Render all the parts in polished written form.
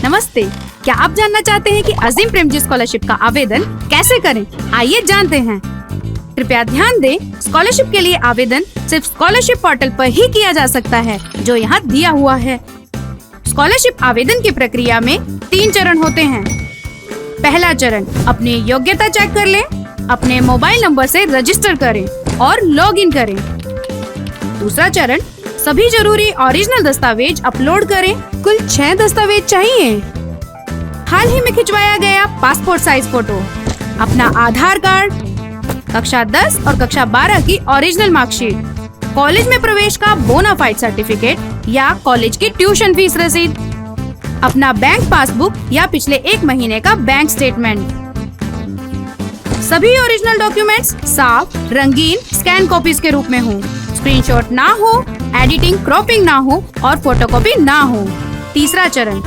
नमस्ते, क्या आप जानना चाहते हैं कि अजीम प्रेमजी स्कॉलरशिप का आवेदन कैसे करें? आइए जानते हैं। कृपया ध्यान दें, स्कॉलरशिप के लिए आवेदन सिर्फ स्कॉलरशिप पोर्टल पर ही किया जा सकता है, जो यहाँ दिया हुआ है। स्कॉलरशिप आवेदन की प्रक्रिया में 3 चरण होते हैं। पहला चरण, अपनी योग्यता चेक कर लें, अपने मोबाइल नंबर से रजिस्टर करें और लॉग इन करें। दूसरा चरण, सभी जरूरी ओरिजिनल दस्तावेज अपलोड करें। कुल 6 दस्तावेज चाहिए। हाल ही में खिंचवाया गया पासपोर्ट साइज फोटो, अपना आधार कार्ड, कक्षा 10 और कक्षा 12 की ओरिजिनल मार्कशीट, कॉलेज में प्रवेश का बोनाफाइड सर्टिफिकेट या कॉलेज की ट्यूशन फीस रसीद, अपना बैंक पासबुक या पिछले 1 महीने का बैंक स्टेटमेंट। सभी ओरिजिनल डॉक्यूमेंट्स साफ, रंगीन स्कैन कॉपीज के रूप में हो, स्क्रीनशॉट ना हो, एडिटिंग क्रॉपिंग ना हो और फोटोकॉपी ना हो। तीसरा चरण,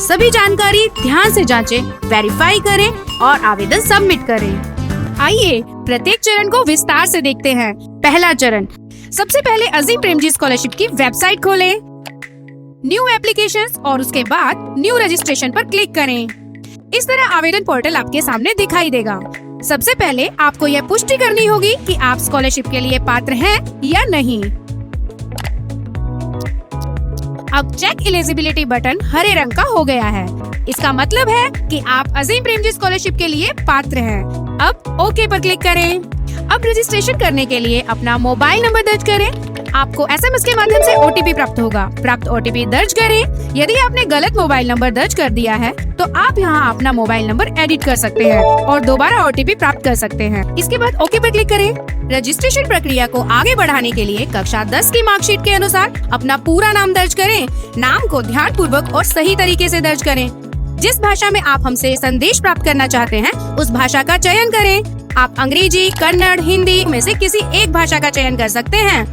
सभी जानकारी ध्यान से जांचें, वेरीफाई करें और आवेदन सबमिट करें। आइए प्रत्येक चरण को विस्तार से देखते हैं। पहला चरण, सबसे पहले अजीम प्रेमजी स्कॉलरशिप की वेबसाइट खोलें, न्यू एप्लीकेशंस और उसके बाद न्यू रजिस्ट्रेशन पर क्लिक करें। इस तरह आवेदन पोर्टल आपके सामने दिखाई देगा। सबसे पहले आपको यह पुष्टि करनी होगी कि आप स्कॉलरशिप के लिए पात्र हैं या नहीं। अब चेक एलिजिबिलिटी बटन हरे रंग का हो गया है। इसका मतलब है कि आप अजीम प्रेमजी स्कॉलरशिप के लिए पात्र हैं। अब ओके पर क्लिक करें। अब रजिस्ट्रेशन करने के लिए अपना मोबाइल नंबर दर्ज करें। आपको SMS के माध्यम से OTP प्राप्त होगा। प्राप्त OTP दर्ज करें। यदि आपने गलत मोबाइल नंबर दर्ज कर दिया है तो आप यहाँ अपना मोबाइल नंबर एडिट कर सकते हैं और दोबारा OTP प्राप्त कर सकते हैं। इसके बाद ओके पर क्लिक करें। रजिस्ट्रेशन प्रक्रिया को आगे बढ़ाने के लिए कक्षा 10 की मार्कशीट के अनुसार अपना पूरा नाम दर्ज करें। नाम को ध्यान पूर्वक और सही तरीके से दर्ज करें। जिस भाषा में आप हमसे संदेश प्राप्त करना चाहते हैं उस भाषा का चयन करें। आप अंग्रेजी, कन्नड़, हिंदी में से किसी एक भाषा का चयन कर सकते हैं।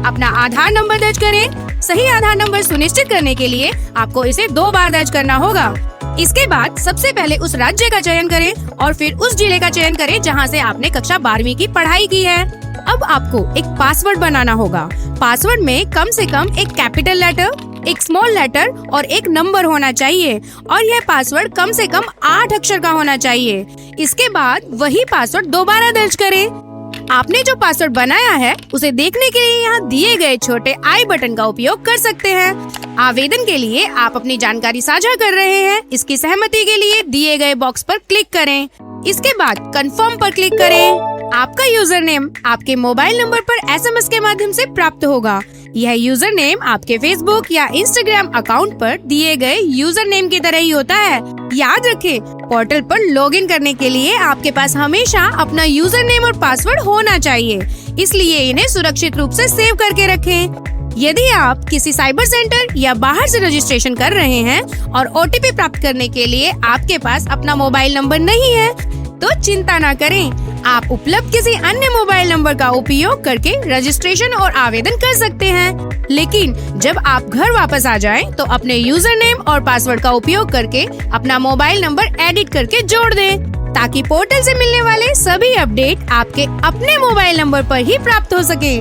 अपना आधार नंबर दर्ज करें। सही आधार नंबर सुनिश्चित करने के लिए आपको इसे 2 बार दर्ज करना होगा। इसके बाद सबसे पहले उस राज्य का चयन करें और फिर उस जिले का चयन करें जहां से आपने कक्षा 12वीं की पढ़ाई की है। अब आपको एक पासवर्ड बनाना होगा। पासवर्ड में कम से कम एक कैपिटल लेटर, एक स्मॉल लेटर और एक नंबर होना चाहिए और यह पासवर्ड कम से कम 8 अक्षर का होना चाहिए। इसके बाद वही पासवर्ड दोबारा दर्ज करें। आपने जो पासवर्ड बनाया है उसे देखने के लिए यहाँ दिए गए छोटे आई बटन का उपयोग कर सकते हैं। आवेदन के लिए आप अपनी जानकारी साझा कर रहे हैं, इसकी सहमति के लिए दिए गए बॉक्स पर क्लिक करें। इसके बाद कंफर्म पर क्लिक करें। आपका यूजर नेम आपके मोबाइल नंबर पर SMS के माध्यम से प्राप्त होगा। यह यूजर नेम आपके फेसबुक या इंस्टाग्राम अकाउंट पर दिए गए यूजर नेम की तरह ही होता है। याद रखें, पोर्टल पर लॉगिन करने के लिए आपके पास हमेशा अपना यूजर नेम और पासवर्ड होना चाहिए, इसलिए इन्हें सुरक्षित रूप से सेव करके रखें। यदि आप किसी साइबर सेंटर या बाहर से रजिस्ट्रेशन कर रहे हैं और OTP प्राप्त करने के लिए आपके पास अपना मोबाइल नंबर नहीं है तो चिंता न करें। आप उपलब्ध किसी अन्य मोबाइल नंबर का उपयोग करके रजिस्ट्रेशन और आवेदन कर सकते हैं। लेकिन जब आप घर वापस आ जाएं, तो अपने यूजर नेम और पासवर्ड का उपयोग करके अपना मोबाइल नंबर एडिट करके जोड़ दें, ताकि पोर्टल से मिलने वाले सभी अपडेट आपके अपने मोबाइल नंबर पर ही प्राप्त हो सके।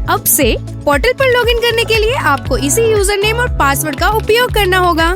अब से पोर्टल पर लॉगिन करने के लिए आपको इसी यूजर नेम और पासवर्ड का उपयोग करना होगा।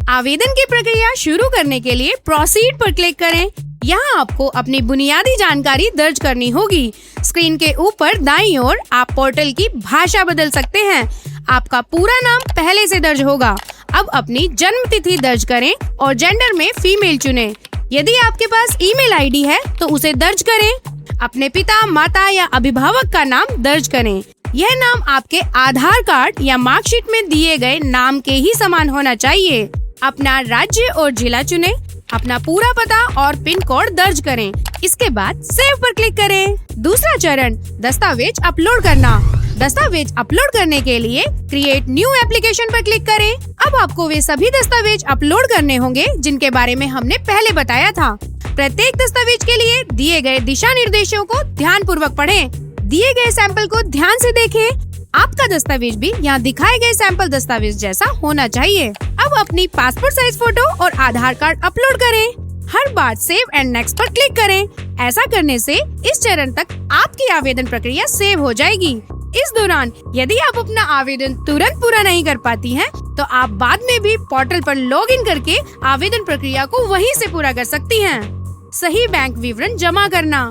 आवेदन की प्रक्रिया शुरू करने के लिए प्रोसीड पर क्लिक करें। यहाँ आपको अपनी बुनियादी जानकारी दर्ज करनी होगी। स्क्रीन के ऊपर दाईं ओर आप पोर्टल की भाषा बदल सकते हैं। आपका पूरा नाम पहले से दर्ज होगा। अब अपनी जन्म तिथि दर्ज करें और जेंडर में फीमेल चुनें। यदि आपके पास ईमेल आईडी है तो उसे दर्ज करें। अपने पिता, माता या अभिभावक का नाम दर्ज करें। यह नाम आपके आधार कार्ड या मार्कशीट में दिए गए नाम के ही समान होना चाहिए। अपना राज्य और जिला चुनें। अपना पूरा पता और पिन कोड दर्ज करें। इसके बाद सेव पर क्लिक करें। दूसरा चरण, दस्तावेज अपलोड करना। दस्तावेज अपलोड करने के लिए क्रिएट न्यू एप्लीकेशन पर क्लिक करें। अब आपको वे सभी दस्तावेज अपलोड करने होंगे जिनके बारे में हमने पहले बताया था। प्रत्येक दस्तावेज के लिए दिए गए दिशा निर्देशों को ध्यान पूर्वक पढ़ें। दिए गए सैंपल को ध्यान से देखें। आपका दस्तावेज भी यहाँ दिखाए गए सैंपल दस्तावेज जैसा होना चाहिए। अब अपनी पासपोर्ट साइज फोटो और आधार कार्ड अपलोड करें। हर बार सेव एंड नेक्स्ट पर क्लिक करें। ऐसा करने से इस चरण तक आपकी आवेदन प्रक्रिया सेव हो जाएगी। इस दौरान यदि आप अपना आवेदन तुरंत पूरा नहीं कर पाती हैं, तो आप बाद में भी पोर्टल पर लॉगिन करके आवेदन प्रक्रिया को वहीं से पूरा कर सकती हैं। सही बैंक विवरण जमा करना।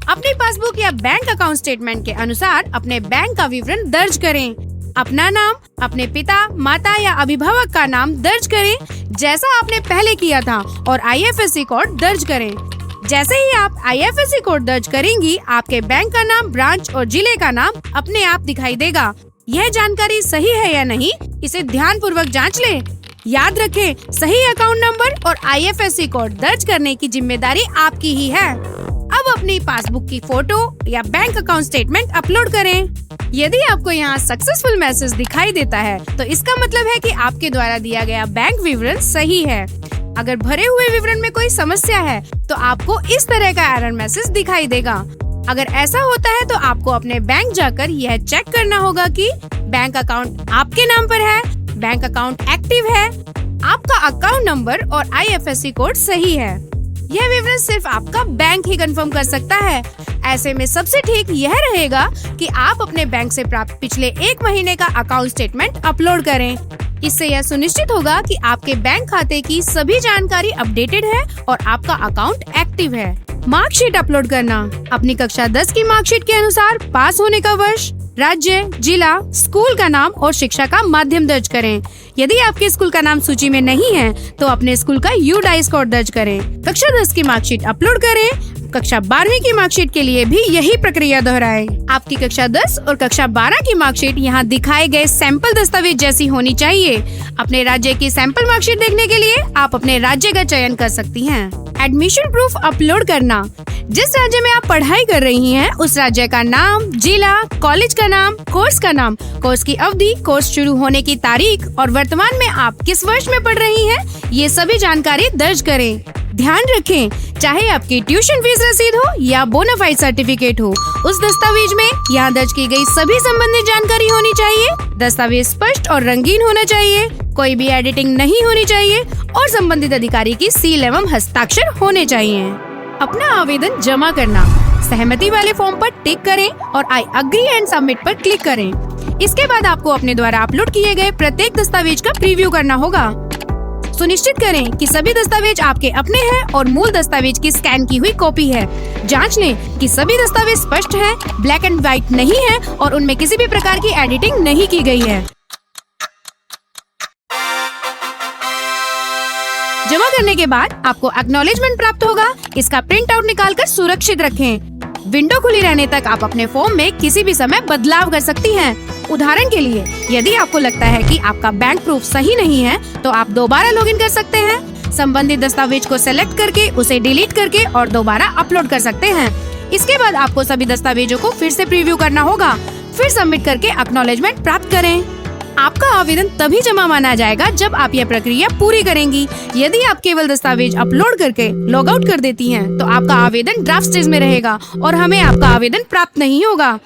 अपनी पासबुक या बैंक अकाउंट स्टेटमेंट के अनुसार अपने बैंक का विवरण दर्ज करें। अपना नाम, अपने पिता, माता या अभिभावक का नाम दर्ज करें जैसा आपने पहले किया था और IFSC कोड दर्ज करें। जैसे ही आप IFSC कोड दर्ज करेंगी, आपके बैंक का नाम, ब्रांच और जिले का नाम अपने आप दिखाई देगा। यह जानकारी सही है या नहीं, इसे ध्यान पूर्वक जाँच लें। याद रखें, सही अकाउंट नंबर और IFSC कोड दर्ज करने की जिम्मेदारी आपकी ही है। अब अपनी पासबुक की फोटो या बैंक अकाउंट स्टेटमेंट अपलोड करें। यदि आपको यहाँ सक्सेसफुल मैसेज दिखाई देता है, तो इसका मतलब है कि आपके द्वारा दिया गया बैंक विवरण सही है। अगर भरे हुए विवरण में कोई समस्या है, तो आपको इस तरह का एरर मैसेज दिखाई देगा। अगर ऐसा होता है, तो आपको अपने बैंक जाकर यह चेक करना होगा कि बैंक अकाउंट आपके नाम पर है, बैंक अकाउंट एक्टिव है, आपका अकाउंट नंबर और IFSC कोड सही है। यह विवरण सिर्फ आपका बैंक ही कंफर्म कर सकता है। ऐसे में सबसे ठीक यह रहेगा कि आप अपने बैंक से प्राप्त पिछले 1 महीने का अकाउंट स्टेटमेंट अपलोड करें। इससे यह सुनिश्चित होगा कि आपके बैंक खाते की सभी जानकारी अपडेटेड है और आपका अकाउंट एक्टिव है। मार्कशीट अपलोड करना। अपनी कक्षा 10 की मार्कशीट के अनुसार पास होने का वर्ष, राज्य, जिला, स्कूल का नाम और शिक्षा का माध्यम दर्ज करें। यदि आपके स्कूल का नाम सूची में नहीं है, तो अपने स्कूल का UDICE कोड दर्ज करें। कक्षा 10 की मार्कशीट अपलोड करें। कक्षा 12वीं की मार्कशीट के लिए भी यही प्रक्रिया दोहराएं। आपकी कक्षा 10 और कक्षा 12 की मार्कशीट यहाँ दिखाए गए सैंपल दस्तावेज जैसी होनी चाहिए। अपने राज्य की सैंपल मार्कशीट देखने के लिए आप अपने राज्य का चयन कर सकती हैं। एडमिशन प्रूफ अपलोड करना। जिस राज्य में आप पढ़ाई कर रही हैं, उस राज्य का नाम, जिला, कॉलेज का नाम, कोर्स का नाम, कोर्स की अवधि, कोर्स शुरू होने की तारीख और वर्तमान में आप किस वर्ष में पढ़ रही हैं, ये सभी जानकारी दर्ज करें। ध्यान रखें, चाहे आपकी ट्यूशन फीस रसीद हो या बोनाफाइड सर्टिफिकेट हो, उस दस्तावेज में यहाँ दर्ज की गई सभी संबंधित जानकारी होनी चाहिए। दस्तावेज स्पष्ट और रंगीन होना चाहिए, कोई भी एडिटिंग नहीं होनी चाहिए और संबंधित अधिकारी की सील एवं हस्ताक्षर होने चाहिए। अपना आवेदन जमा करना। सहमति वाले फॉर्म पर टिक करें और I agree एंड सबमिट पर क्लिक करें। इसके बाद आपको अपने द्वारा अपलोड किए गए प्रत्येक दस्तावेज का प्रीव्यू करना होगा। सुनिश्चित करें कि सभी दस्तावेज आपके अपने हैं और मूल दस्तावेज की स्कैन की हुई कॉपी है। जांच लें कि सभी दस्तावेज स्पष्ट हैं, ब्लैक एंड व्हाइट नहीं है और उनमें किसी भी प्रकार की एडिटिंग नहीं की गई है। जमा करने के बाद आपको एक्नॉलेजमेंट प्राप्त होगा। इसका प्रिंट आउट निकालकर सुरक्षित रखें। विंडो खुली रहने तक आप अपने फॉर्म में किसी भी समय बदलाव कर सकती हैं। उदाहरण के लिए, यदि आपको लगता है कि आपका बैंक प्रूफ सही नहीं है, तो आप दोबारा लॉगिन कर सकते हैं। संबंधित दस्तावेज को सेलेक्ट करके उसे डिलीट करके और दोबारा अपलोड कर सकते हैं। इसके बाद आपको सभी दस्तावेजों को फिर से प्रीव्यू करना होगा, फिर सबमिट करके एक्नॉलेजमेंट प्राप्त करें। आपका आवेदन तभी जमा माना जाएगा जब आप यह प्रक्रिया पूरी करेंगी। यदि आप केवल दस्तावेज अपलोड करके लॉग आउट कर देती हैं, तो आपका आवेदन ड्राफ्ट स्टेज में रहेगा और हमें आपका आवेदन प्राप्त नहीं होगा।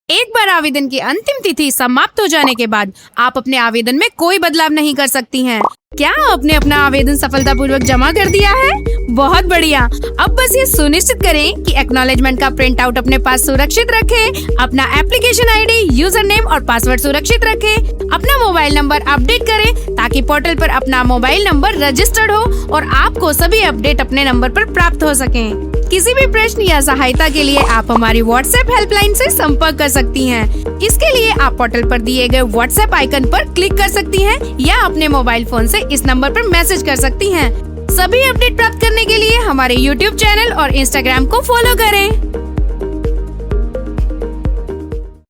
एक बार आवेदन की अंतिम तिथि समाप्त हो जाने के बाद आप अपने आवेदन में कोई बदलाव नहीं कर सकती हैं। क्या आपने अपना आवेदन सफलतापूर्वक जमा कर दिया है? बहुत बढ़िया। अब बस ये सुनिश्चित करें कि एक्नॉलेजमेंट का प्रिंट आउट अपने पास सुरक्षित रखें, अपना एप्लीकेशन ID, यूजर नेम और पासवर्ड सुरक्षित रखें, अपना मोबाइल नंबर अपडेट करें ताकि पोर्टल पर अपना मोबाइल नंबर रजिस्टर्ड हो और आपको सभी अपडेट अपने नंबर पर प्राप्त हो सकें। किसी भी प्रश्न या सहायता के लिए आप हमारी व्हाट्सएप हेल्पलाइन से संपर्क कर सकती हैं। इसके लिए आप पोर्टल पर दिए गए व्हाट्सएप आइकन पर क्लिक कर सकती हैं या अपने मोबाइल फोन से इस नंबर पर मैसेज कर सकती हैं। सभी अपडेट प्राप्त करने के लिए हमारे YouTube चैनल और Instagram को फॉलो करें।